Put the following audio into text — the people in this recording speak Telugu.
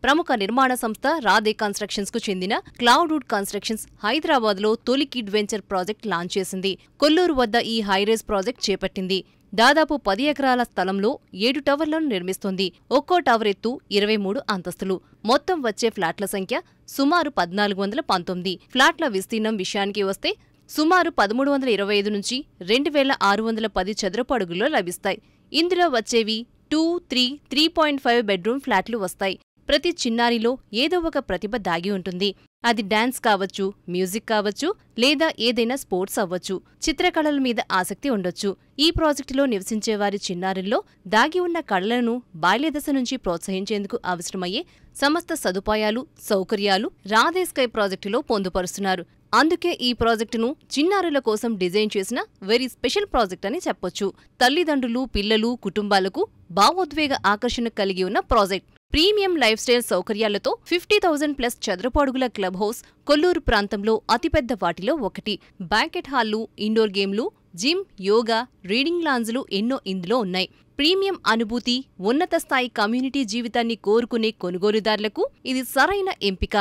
ప్రముఖ నిర్మాణ సంస్థ రాధే కన్స్ట్రక్షన్స్ కు చెందిన క్లౌడ్వుడ్ కన్స్ట్రక్షన్స్ హైదరాబాద్లో తొలి కిడ్ వెంచర్ ప్రాజెక్ట్ లాంచ్ చేసింది. కొల్లూరు వద్ద ఈ హైరేజ్ ప్రాజెక్ట్ చేపట్టింది. దాదాపు 10 ఎకరాల స్థలంలో 7 టవర్లను నిర్మిస్తోంది. ఒక్కో టవర్ ఎత్తు 23 అంతస్తులు. మొత్తం వచ్చే ఫ్లాట్ల సంఖ్య సుమారు 1419. ఫ్లాట్ల విస్తీర్ణం విషయానికి వస్తే సుమారు 1325 నుంచి 2610 చదరపు అడుగుల్లో లభిస్తాయి. ఇందులో వచ్చేవి 2, 3, 3.5 బెడ్రూమ్ ఫ్లాట్లు వస్తాయి. ప్రతి చిన్నారిలో ఏదో ఒక ప్రతిభ దాగి ఉంటుంది. అది డాన్స్ కావచ్చు, మ్యూజిక్ కావచ్చు, లేదా ఏదైనా స్పోర్ట్స్ అవ్వచ్చు. చిత్రకళల మీద ఆసక్తి ఉండొచ్చు. ఈ ప్రాజెక్టులో నివసించేవారి చిన్నారుల్లో దాగి ఉన్న కళలను బాల్యదశ నుంచి ప్రోత్సహించేందుకు అవసరమయ్యే సమస్త సదుపాయాలు, సౌకర్యాలు రాధే స్కై ప్రాజెక్టులో పొందుపరుస్తున్నారు. అందుకే ఈ ప్రాజెక్టును చిన్నారుల కోసం డిజైన్ చేసిన వెరీ స్పెషల్ ప్రాజెక్ట్ అని చెప్పొచ్చు. తల్లిదండ్రులు, పిల్లలు, కుటుంబాలకు భావోద్వేగ ఆకర్షణ కలిగి ఉన్న ప్రాజెక్ట్. ప్రీమియం లైఫ్ స్టైల్ సౌకర్యాలతో 50,000+ చదరపు అడుగుల క్లబ్ హౌస్ కొల్లూరు ప్రాంతంలో అతిపెద్ద వాటిలో ఒకటి. బ్యాంకెట్ హాళ్లు, ఇండోర్ గేమ్లు, జిమ్, యోగా, రీడింగ్ లాంజ్లు ఎన్నో ఇందులో ఉన్నాయి. ప్రీమియం అనుభూతి, ఉన్నత స్థాయి కమ్యూనిటీ జీవితాన్ని కోరుకునే కొనుగోలుదారులకు ఇది సరైన ఎంపిక.